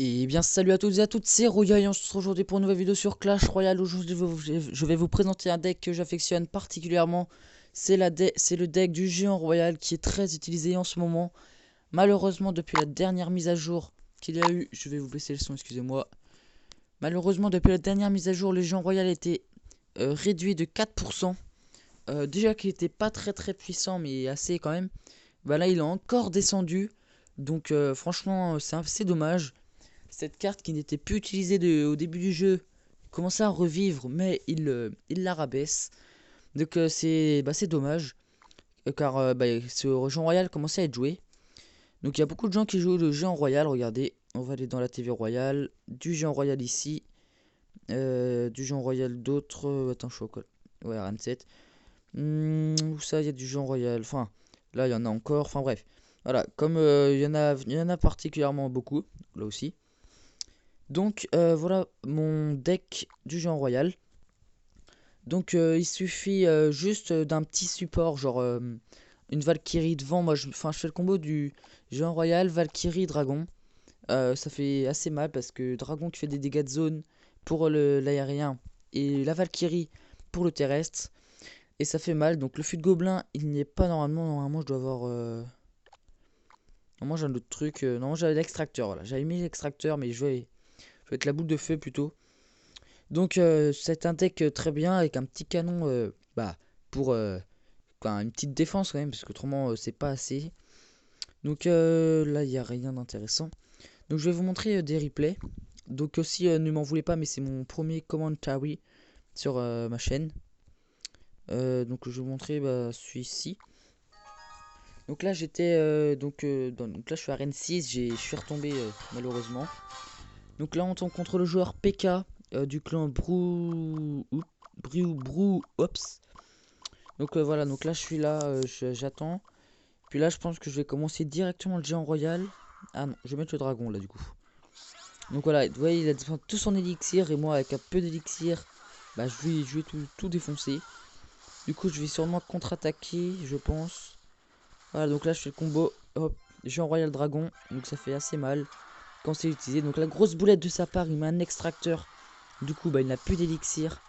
Et bien salut à toutes et à toutes, c'est Roya et on se retrouve aujourd'hui pour une nouvelle vidéo sur Clash Royale. Aujourd'hui je vais vous présenter un deck que j'affectionne particulièrement. C'est le deck du géant royal qui est très utilisé en ce moment. Malheureusement depuis la dernière mise à jour qu'il y a eu, je vais vous baisser le son, excusez-moi. Malheureusement depuis la dernière mise à jour, le géant royal était réduit de 4%. Déjà qu'il était pas très puissant mais assez quand même. Bah là il est encore descendu. Donc franchement c'est assez dommage. Cette carte qui n'était plus utilisée au début du jeu commençait à revivre, mais il la rabaisse. Donc c'est dommage, car ce jeu en royal commençait à être joué. Donc il y a beaucoup de gens qui jouent le jeu en royal, regardez. On va aller dans la TV royale, du jeu en royal ici, du jeu en royal d'autres. Attends, je suis au col. Ouais, RN7. Où ça, il y a du jeu en royal. Enfin, là, il y en a encore. Enfin, bref. Voilà, comme il y en a particulièrement beaucoup, là aussi. Donc voilà mon deck du jeu en royal. Donc il suffit juste d'un petit support, genre une Valkyrie devant. Moi je fais le combo du jeu en royal, Valkyrie, Dragon. Ça fait assez mal parce que Dragon qui fait des dégâts de zone pour l'aérien et la Valkyrie pour le terrestre. Et ça fait mal. Donc le fût de gobelin il n'y est pas normalement. Normalement je dois avoir... Normalement j'ai un autre truc. Normalement j'avais l'extracteur. Voilà. J'avais mis l'extracteur mais je vais être la boule de feu plutôt. Donc c'est un deck très bien avec un petit canon pour une petite défense quand même parce qu'autrement c'est pas assez. Donc là il n'y a rien d'intéressant. Donc je vais vous montrer des replays. Donc aussi ne m'en voulez pas mais c'est mon premier commentary sur ma chaîne. Donc je vais vous montrer celui-ci. Donc là j'étais donc là je suis à Rennes 6, je suis retombé malheureusement. Donc là on tombe contre le joueur PK du clan Brou Ops. Donc voilà, donc là je suis là, j'attends. Puis là je pense que je vais commencer directement le géant royal. Ah non, je vais mettre le dragon là du coup. Donc voilà, vous voyez il a tout son élixir et moi avec un peu d'élixir, je vais tout défoncer. Du coup je vais sûrement contre-attaquer, je pense. Voilà, donc là je fais le combo, hop, géant royal dragon, donc ça fait assez mal quand c'est utilisé. Donc la grosse boulette de sa part, il met un extracteur. Du coup il n'a plus d'élixir.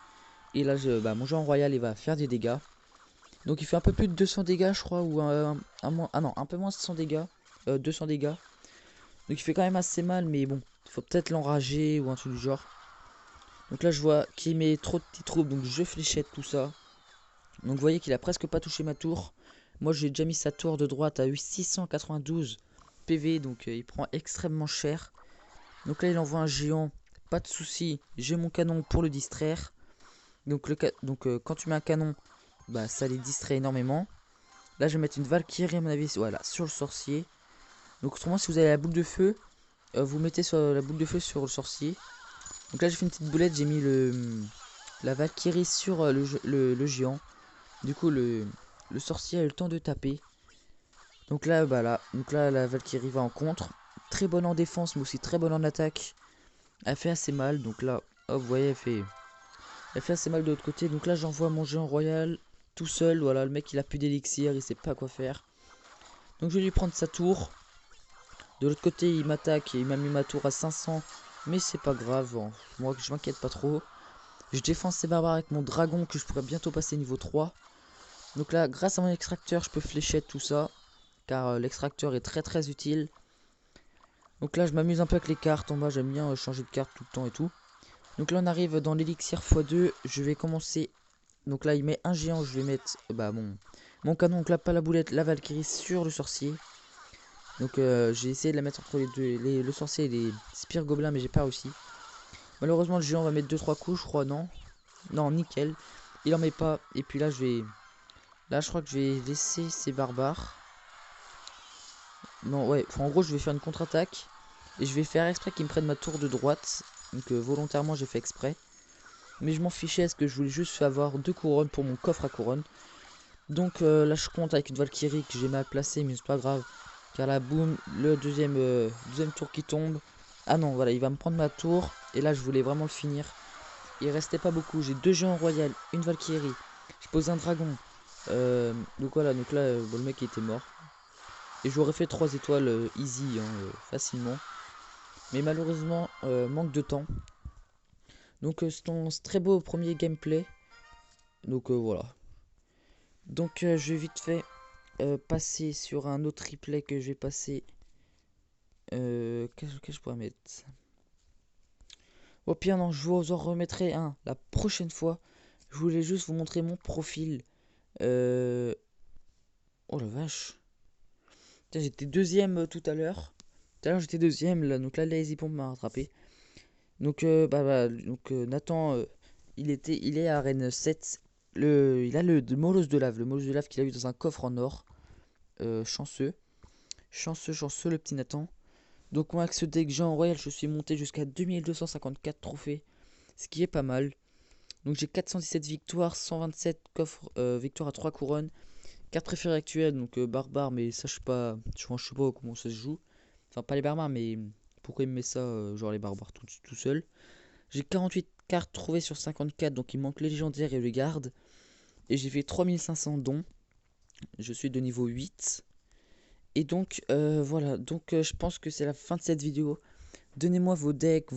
Et là mon géant royal il va faire des dégâts. Donc il fait un peu plus de 200 dégâts je crois, ou ah non, un peu moins de 100 dégâts, 200 dégâts. Donc il fait quand même assez mal, mais bon, il faut peut-être l'enrager ou un truc du genre. Donc là je vois qu'il met trop de petites troupes, donc je fléchette tout ça. Donc vous voyez qu'il a presque pas touché ma tour. Moi j'ai déjà mis sa tour de droite à 692 PV, donc il prend extrêmement cher. Donc là il envoie un géant, pas de souci, j'ai mon canon pour le distraire. Donc, quand tu mets un canon, ça les distrait énormément. Là je vais mettre une Valkyrie à mon avis, voilà, sur le sorcier. Donc autrement si vous avez la boule de feu, vous mettez sur la boule de feu sur le sorcier. Donc là j'ai fait une petite boulette, j'ai mis la Valkyrie sur le géant. Du coup le sorcier a eu le temps de taper. Donc là donc là la Valkyrie va en contre. Très bonne en défense mais aussi très bonne en attaque. Elle fait assez mal, donc là, hop, vous voyez, elle fait assez mal de l'autre côté. Donc là j'envoie mon géant royal tout seul. Voilà, le mec il a plus d'élixir, il sait pas quoi faire. Donc je vais lui prendre sa tour. De l'autre côté il m'attaque et il m'a mis ma tour à 500. Mais c'est pas grave, hein. Moi je m'inquiète pas trop. Je défends ces barbares avec mon dragon que je pourrais bientôt passer niveau 3. Donc là grâce à mon extracteur je peux fléchette tout ça. Car l'extracteur est très utile. Donc là je m'amuse un peu avec les cartes. En bas j'aime bien changer de carte tout le temps et tout. Donc là on arrive dans l'élixir x2. Je vais commencer. Donc là il met un géant. Je vais mettre mon canon. Donc là pas la boulette, la Valkyrie sur le sorcier. Donc j'ai essayé de la mettre entre les deux, le sorcier et les spires gobelins, mais j'ai pas réussi. Malheureusement le géant va mettre 2-3 coups, je crois, non. Non, nickel. Il en met pas. Et puis là je crois que je vais laisser ces barbares. Non, ouais, en gros je vais faire une contre-attaque. Et je vais faire exprès qu'ils me prennent ma tour de droite. Donc volontairement j'ai fait exprès. Mais je m'en fichais parce que je voulais juste avoir 2 couronnes pour mon coffre à couronne. Donc là je compte avec une Valkyrie que j'ai mal placée, mais c'est pas grave. Car là boum, le deuxième tour qui tombe. Ah non, voilà, il va me prendre ma tour. Et là je voulais vraiment le finir. Il restait pas beaucoup, j'ai 2 géants royales, une Valkyrie. Je pose un dragon. Donc voilà, donc là le mec était mort. Et j'aurais fait 3 étoiles easy, hein, facilement. Mais malheureusement, manque de temps. Donc c'est un très beau premier gameplay. Donc voilà. Donc je vais vite fait passer sur un autre replay que je vais passer. Qu'est-ce que je pourrais mettre? Au pire, non, je vous en remettrai un la prochaine fois. Je voulais juste vous montrer mon profil. Oh la vache. J'étais deuxième tout à l'heure. Tout à l'heure, j'étais deuxième. Là, donc là, Lazy Pomp m'a rattrapé. Donc, Nathan, il est à arène 7. Il a le molosse de lave. Le molosse de lave qu'il a eu dans un coffre en or. Chanceux. Chanceux, le petit Nathan. Donc, moi, avec ce deck Jean Royal, je suis monté jusqu'à 2254 trophées. Ce qui est pas mal. Donc, j'ai 417 victoires, 127 coffres, victoires à 3 couronnes. Carte préférée actuelle, donc barbare, mais ça, je sais pas. Je sais pas comment ça se joue. Enfin, pas les barbares, mais pourquoi il me met ça, genre les barbares tout seul. J'ai 48 cartes trouvées sur 54, donc il manque les légendaires et les gardes. Et j'ai fait 3500 dons. Je suis de niveau 8. Et donc, voilà. Donc, je pense que c'est la fin de cette vidéo. Donnez-moi vos decks,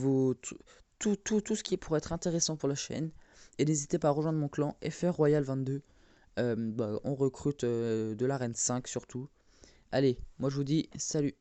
tout ce qui est pour être intéressant pour la chaîne. Et n'hésitez pas à rejoindre mon clan FR Royal 22. On recrute de l'arène 5 surtout. Allez, moi je vous dis salut.